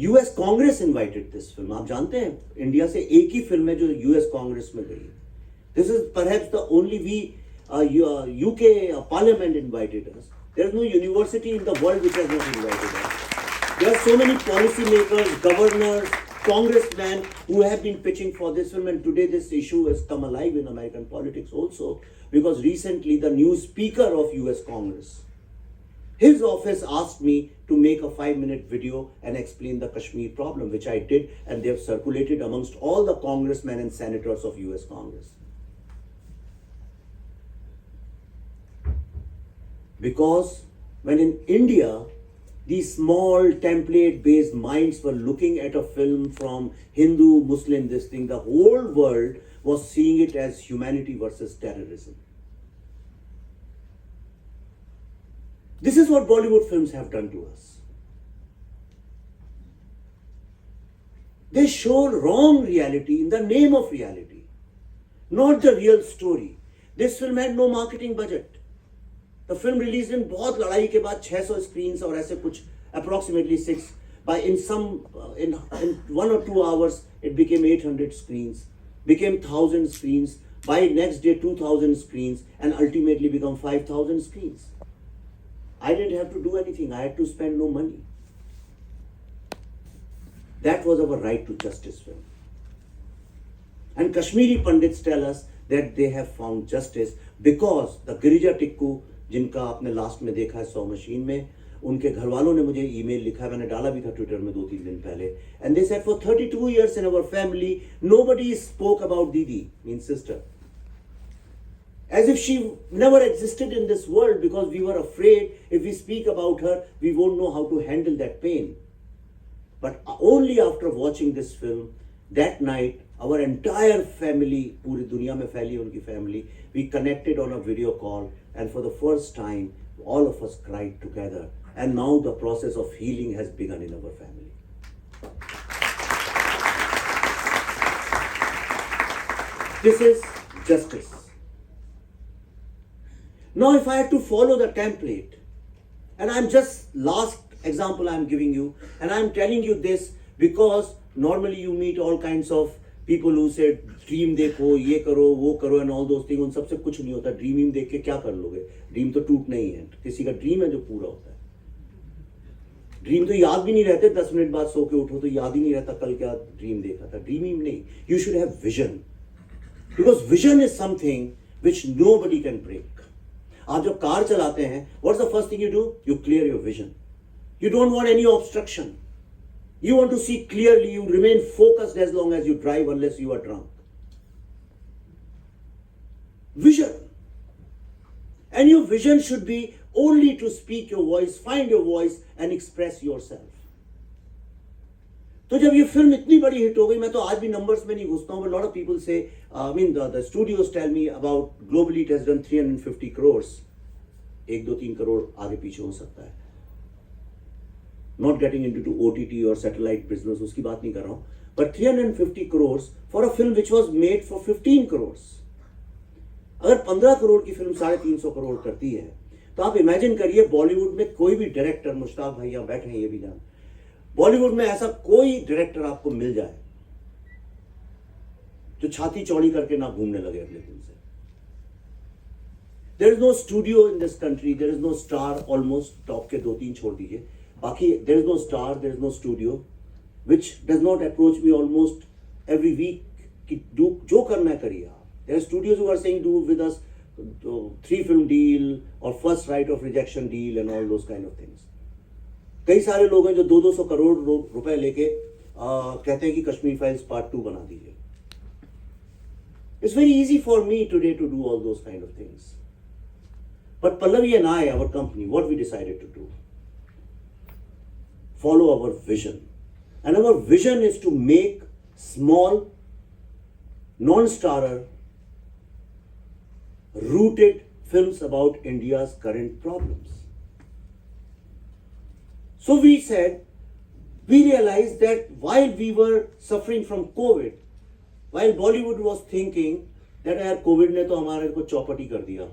S1: US Congress invited this film. आप जानते हैं India से एक ही film है जो US Congress में गई है. This is perhaps the only UK Parliament invited us. There is no university in the world which has not invited us. There are so many policymakers, governors, congressmen who have been pitching for this film, and today this issue has come alive in American politics also, because recently the new speaker of US Congress, his office asked me to make a 5-minute video and explain the Kashmir problem, which I did, and they have circulated amongst all the congressmen and senators of US Congress. Because when in India, these small template-based minds were looking at a film from Hindu, Muslim, this thing, the whole world was seeing it as humanity versus terrorism. This is what Bollywood films have done to us. They show wrong reality in the name of reality, not the real story. This film had no marketing budget. The film released in बहुत लड़ाई के बाद 600 screens और ऐसे कुछ approximately 6. In 1 or 2 hours it became 800 screens, became 1000 screens. By next day 2000 screens, and ultimately become 5000 screens. I didn't have to do anything. I had to spend no money. That was our right to justice film. And Kashmiri Pandits tell us that they have found justice because the Girija Tikku, जिनका आपने last में देखा है 100 machine में, उनके घर वालों ने मुझे ईमेल लिखा है, मैंने डाला भी था ट्विटर में 2-3 दिन पहले, and they said for 32 years in our family nobody spoke about Didi, means sister, as if she never existed in this world, because we were afraid if we speak about her we won't know how to handle that pain. But only after watching this film that night, our entire family, पूरी दुनिया में फैली उनकी family, we connected on a video call, and for the first time all of us cried together, and now the process of healing has begun in our family. This is justice. Now if I had to follow the template, and I'm just last example I'm giving you, and I'm telling you this because normally you meet all kinds of people who say dream देखो, ये करो, वो करो, and all those thing. उन सबसे कुछ नहीं होता. ड्रीम देख के क्या कर लोगे? ड्रीम तो टूटना ही है. किसी का ड्रीम है जो पूरा होता है. ड्रीम तो याद भी नहीं रहते. 10 मिनट बाद सो के उठो तो याद ही नहीं रहता कल क्या ड्रीम देखा था. ड्रीम ही नहीं. You should have vision, because vision is something which nobody can break. आप जब कार चलाते हैं, what's the first thing you do? You clear your vision. You don't want any obstruction. You want to see clearly. You remain focused as long as you drive, unless you are drunk. Vision. And your vision should be only to speak your voice, find your voice and express yourself. तो जब ये film इतनी बड़ी hit हो गई, मैं तो आज भी नंबर्स में नहीं घुसता हूँ, but a lot of people say, the studios tell me about globally it has done 350 crores. 1-2-3 crore आगे पीछे हो सकता है. Not getting into OTT or satellite business, उसकी बात नहीं कर रहा हूँ, but 350 crores for a film which was made for 15 crores. अगर 15 करोड़ की फिल्म 350 करोड़ करती है, तो आप इमेजिन करिए बॉलीवुड में कोई भी डायरेक्टर, मुश्ताक भाई यहाँ बैठे हैं ये भी जान, बॉलीवुड में ऐसा कोई डायरेक्टर आपको मिल जाए जो छाती चौड़ी करके ना घूमने लगे अगले दिन से. There is no studio in this country, there is no star almost, top के 2-3 छोड़ दीजिए, बाकी there is no star, there is no studio which does not approach me almost every week कि जो करना है करिए आप. There are studios who are saying do with us 3 film deal or first right of rejection deal and all those kind of things. कई सारे लोग हैं जो 200 करोड़ रुपए लेके कहते हैं कि कश्मीर फाइल्स पार्ट 2 बना दीजिए. It's very easy for me today to do all those kind of things. But Pallavi and I, our company, what we decided to do? Follow our vision. And our vision is to make small, non-starrer, rooted films about India's current problems. So we said, we realized that while we were suffering from COVID, while Bollywood was thinking that यार COVID ने तो हमारे को चौपटी कर दिया,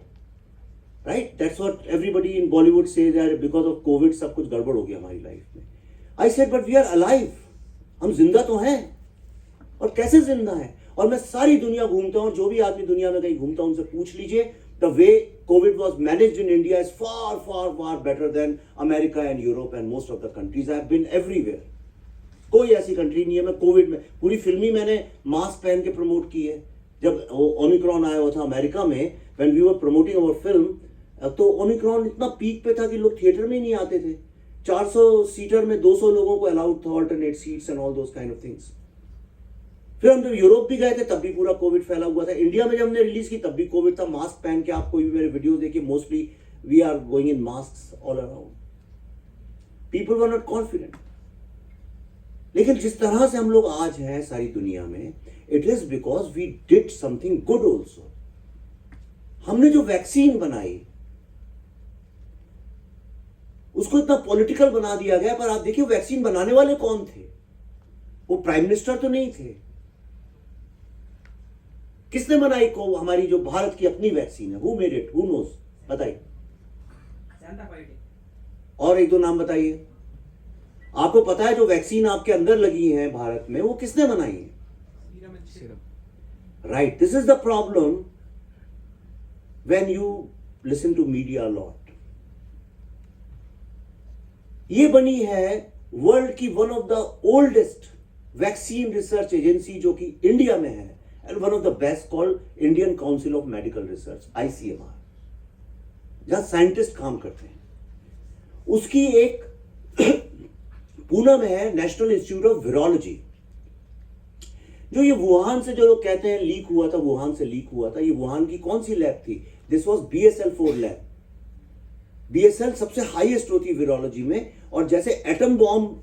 S1: right? That's what everybody in Bollywood says यार because of COVID सब कुछ गड़बड़ हो गया हमारी लाइफ में. I said but we are alive. हम जिंदा तो हैं. और कैसे जिंदा हैं? और मैं सारी दुनिया घूमता हूँ, जो भी आदमी दुनिया में कहीं घूमता हूँ उनसे पूछ लीजिए, the way COVID was managed in India is far, far, far better than America and Europe and most of the countries. I have been everywhere. कोई ऐसी कंट्री नहीं है. मैं कोविड में पूरी फिल्मी मैंने मास्क पहन के प्रमोट की है. जब ओमिक्रॉन आया हुआ था अमेरिका में, when we were promoting our film, तो ओमिक्रॉन इतना पीक पे था कि लोग थिएटर में ही नहीं आते थे. 400 सीटर में 200 लोगों को अलाउड था, alternate seats and all those kind of things. फिर हम जब यूरोप भी गए थे तब भी पूरा कोविड फैला हुआ था. इंडिया में जब हमने रिलीज की तब भी कोविड था. मास्क पहन के आप कोई भी मेरे वीडियो देखिए, mostly we are going in mask all around. People were not confident. लेकिन जिस तरह से हम लोग आज हैं सारी दुनिया में, it is because we did something good also. हमने जो वैक्सीन बनाई उसको इतना पॉलिटिकल बना दिया गया, पर आप देखिए वैक्सीन बनाने वाले कौन थे? वो प्राइम मिनिस्टर तो नहीं थे. किसने बनाई को हमारी जो भारत की अपनी वैक्सीन है? Who made it? Who knows? बताइए. और एक दो नाम बताइए. आपको पता है जो वैक्सीन आपके अंदर लगी है भारत में, वो किसने बनाई है? Right. This is the problem when you listen to media lot. ये बनी है वर्ल्ड की one of the oldest vaccine research agency जो कि इंडिया में है, and one of the best called Indian Council of Medical Research, ICMR, जहां scientist काम करते हैं. उसकी एक पूना में है नेशनल इंस्टीट्यूट ऑफ वायरोलॉजी. जो ये वुहान से जो लोग कहते हैं लीक हुआ था, वुहान से लीक हुआ था. ये वुहान की कौन सी लैब थी? This was BSL-4 lab. BSL सबसे हाईएस्ट होती है वायरोलॉजी में. और जैसे एटम बॉम्ब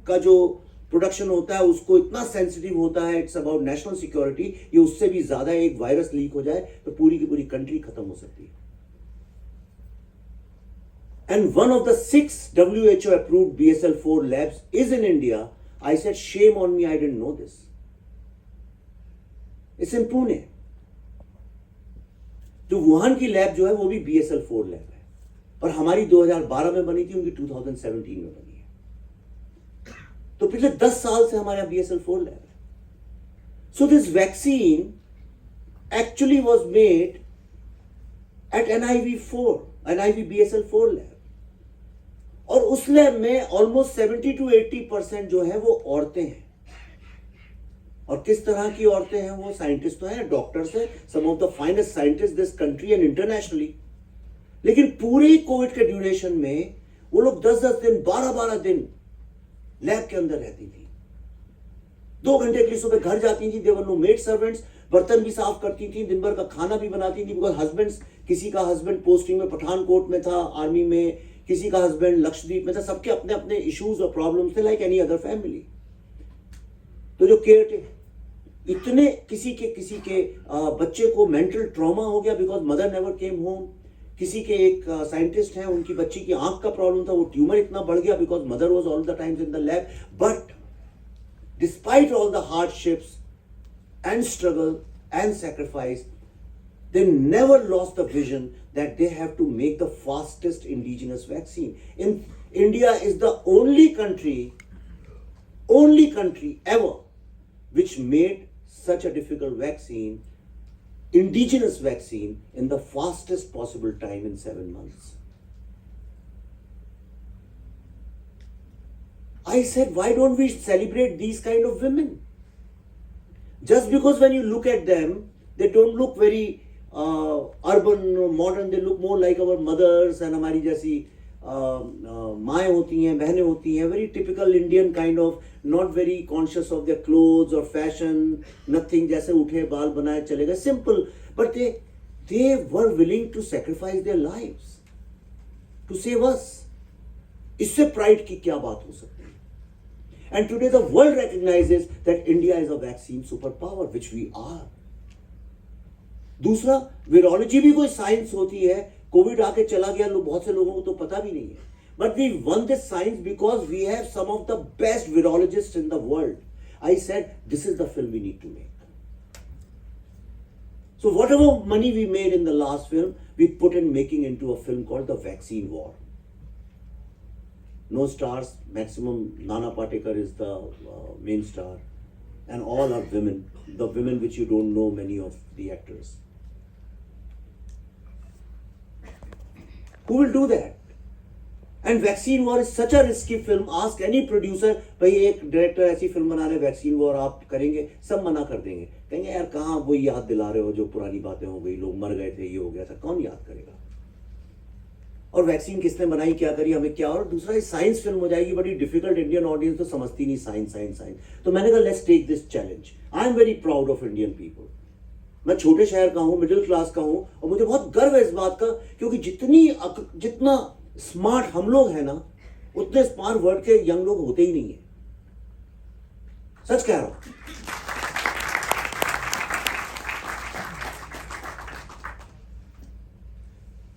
S1: का जो प्रोडक्शन होता है उसको इतना सेंसिटिव होता है, इट्स अबाउट नेशनल सिक्योरिटी. ये उससे भी ज्यादा, एक वायरस लीक हो जाए तो पूरी की पूरी कंट्री खत्म हो सकती है. And one of the 6 WHO approved BSL-4 labs is in India. I said, shame on me, I didn't know this. It's in Pune. तो वुहान की लैब जो है वो भी BSL-4 लैब है, पर हमारी 2012 में बनी थी, उनकी 2017 में बनी है. तो पिछले 10 साल से हमारे यहाँ BSL-4 लैब है. So this vaccine actually was made at NIV BSL-4 lab. और उस लैब में ऑलमोस्ट 70 to 80% जो है वो औरतें हैं. और किस तरह की औरतें हैं? वो साइंटिस्ट तो हैं, डॉक्टर्स हैं, some of the finest scientist this country and internationally. लेकिन पूरे कोविड के ड्यूरेशन में वो लोग 10-10 दिन, 12-12 दिन लैब के अंदर रहती थी. 2 घंटे के लिए सुबह घर जाती थी. देवर नो मेड सर्वेंट्स. बर्तन भी साफ करती थी, दिन भर का खाना भी बनाती थी. बिकॉज हस्बैंड्स, किसी का हस्बैंड पोस्टिंग में पठानकोट में था आर्मी में, किसी का हस्बैंड लक्षद्वीप में था. सबके अपने अपने इश्यूज और प्रॉब्लम्स थे, लाइक एनी अदर फैमिली. तो जो केयर इतने किसी के बच्चे को मेंटल ट्रॉमा हो गया because mother never came home. किसी के एक साइंटिस्ट हैं, उनकी बच्ची की आंख का प्रॉब्लम था, वो ट्यूमर इतना बढ़ गया because mother was all the times in the lab. But despite all the hardships and struggle and sacrifice, they never lost the vision that they have to make the fastest indigenous vaccine. In India is the only country ever which made such a difficult vaccine, indigenous vaccine, in the fastest possible time in 7 months. I said, why don't we celebrate these kind of women? Just because when you look at them, they don't look very urban or modern, they look more like our mothers and हमारी जैसी माएँ होती हैं, बहनें होती हैं, very typical Indian kind of, not very conscious of their clothes or fashion, nothing, जैसे उठे बाल बनाए चले गए, simple, but they were willing to sacrifice their lives to save us. इससे प्राइड की क्या बात हो सकती है? And today the world recognizes that India is a vaccine superpower, which we are. दूसरा, वीरोलॉजी भी कोई साइंस होती है. कोविड आके चला गया, बहुत से लोगों को तो पता भी नहीं है. But we won this science because we have some of the best virologists in the world. I said, this is the film we need to make. So whatever money we made in the last film, we put in making into a film called The Vaccine War. No stars, maximum Nana Patekar is the main star, and all are women, the women which you don't know, many of the actors. Who will do that? And Vaccine War is such a risky film. Ask any producer, भाई एक director ऐसी film बना रहे vaccine war आप करेंगे, सब मना कर देंगे, कहेंगे यार कहाँ वो याद दिला रहे हो जो पुरानी बातें हो गई, लोग मर गए थे, ये हो गया था, कौन याद करेगा? और वैक्सीन किसने बनाई, क्या करी, हमें क्या? और दूसरा साइंस फिल्म हो जाएगी, बड़ी डिफिकल्ट, इंडियन ऑडियंस तो समझती नहीं साइंस साइंस साइंस. तो मैंने कहा let's take this challenge. I am very proud of Indian people. मैं छोटे शहर का हूँ, मिडिल क्लास का हूँ, और मुझे बहुत गर्व है इस बात का, क्योंकि जितना स्मार्ट हम लोग हैं ना, उतने स्मार्ट वर्ल्ड के यंग लोग होते ही नहीं है. सच कह रहा हूं.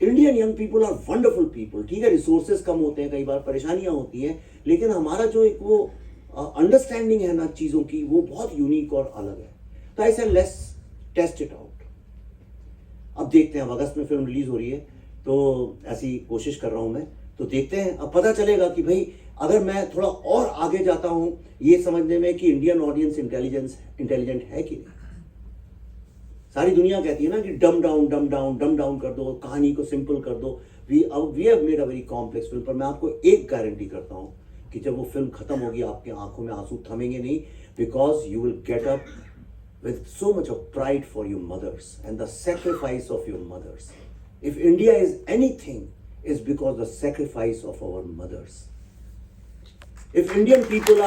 S1: Indian young people are wonderful people. ठीक है, रिसोर्सेज कम होते हैं, कई बार परेशानियां होती हैं, लेकिन हमारा जो एक वो अंडरस्टैंडिंग है ना चीजों की, वो बहुत यूनिक और अलग है. तो ऐसे लेट्स टेस्ट इट आउट. अब देखते हैं, अब अगस्त में फिल्म रिलीज हो रही है, तो ऐसी कोशिश कर रहा हूं मैं. तो देखते हैं, अब पता चलेगा कि भाई अगर मैं थोड़ा और आगे जाता हूं ये समझने में कि इंडियन ऑडियंस इंटेलिजेंट है कि नहीं. सारी दुनिया कहती है ना कि डम डाउन कर दो, कहानी को सिंपल कर दो. We have made a very complex film. पर मैं आपको एक गारंटी करता हूं कि जब वो फिल्म खत्म होगी, आपके आंखों में आंसू थमेंगे नहीं, because you will get up with so much of pride for your mothers and the sacrifice of your mothers. If India is anything, it's because the sacrifice of our mothers. If Indian people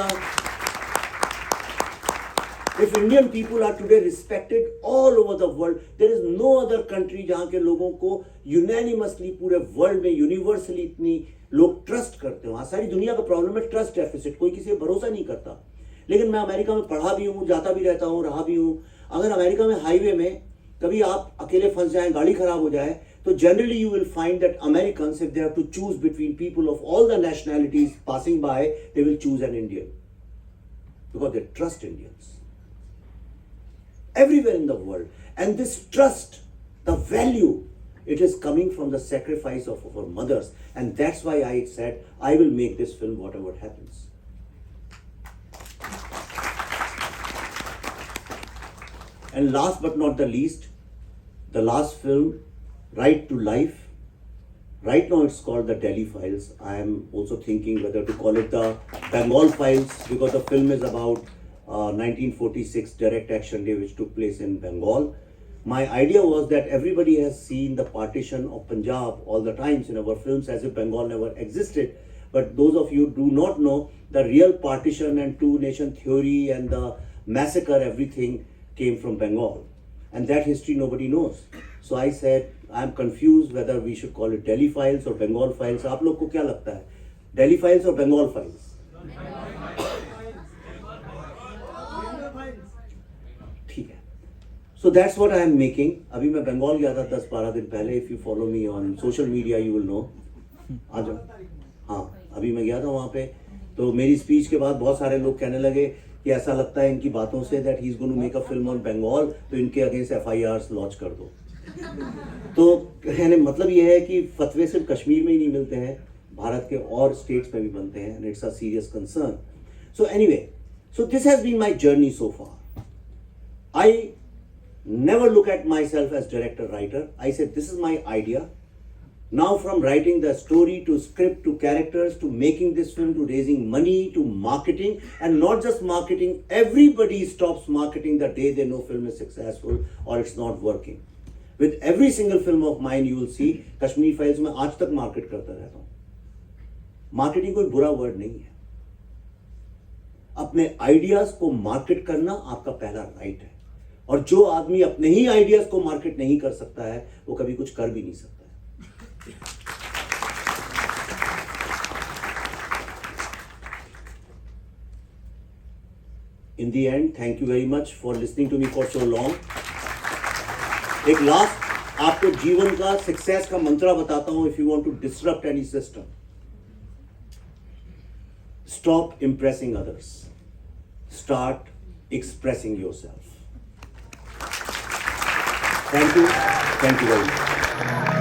S1: are today respected all over the world, there is no other country जहाँ के लोगों को unanimously पूरे world में universally इतनी लोग trust करते हो. सारी दुनिया का प्रॉब्लम है ट्रस्ट डेफिसिट. कोई किसी पर भरोसा नहीं करता. लेकिन मैं अमेरिका में पढ़ा भी हूँ, जाता भी रहता हूँ, रहा भी हूँ. अगर अमेरिका में हाईवे में कभी आप अकेले फंस जाएं, गाड़ी खराब हो जाए, तो generally you will find that Americans, if they have to choose between people of all the nationalities passing by, they will choose an Indian, because they trust Indians everywhere in the world. And this trust, the value, it is coming from the sacrifice of our mothers. And that's why I said I will make this film whatever happens. And last but not the least, the last film, Right to Life. Right now it's called the Delhi Files. I am also thinking whether to call it the Bengal Files, because the film is about 1946 direct action day which took place in Bengal. My idea was that everybody has seen the partition of Punjab all the times in our films as if Bengal never existed. But those of you do not know the real partition and two nation theory and the massacre, everything came from Bengal. And that history nobody knows. So I said, I'm confused whether we should call it Delhi Files or Bengal Files. आप लोग को क्या लगता है? Delhi Files or Bengal Files? ठीक है. So that's what I am making. अभी मैं बंगाल गया था 10-12 दिन पहले. If you follow me on social media, you will know. आ जाओ. हाँ, अभी मैं गया था वहाँ पे. तो मेरी स्पीच के बाद बहुत सारे लोग कहने लगे कि ऐसा लगता है इनकी बातों से that he is going to make a film on Bengal, तो इनके अगेंस्ट FIRs लॉन्च कर दो. तो कहने मतलब ये है कि फतवे सिर्फ कश्मीर में ही नहीं मिलते हैं, भारत के और स्टेट्स में भी बनते हैं. And it's a serious concern. So anyway, so this has been my journey so far. I never look at myself as director writer. I said, this is my idea. Now from writing the story to script to characters to making this film to raising money to marketing, and not just marketing, everybody stops marketing the day they know film is successful or it's not working. With every single film of mine you will see Kashmir Files में आज तक market करता रहता हूँ. Marketing कोई बुरा word नहीं है. अपने ideas को market करना आपका पहला right है. और जो आदमी अपने ही ideas को market नहीं कर सकता है वो कभी कुछ कर भी नहीं सकता. In the end, thank you very much for listening to me for so long. एक लास्ट आपको जीवन का सक्सेस का मंत्र बताता हूं. If you want to disrupt any system, stop impressing others. Start expressing yourself. Thank you. Thank you very much.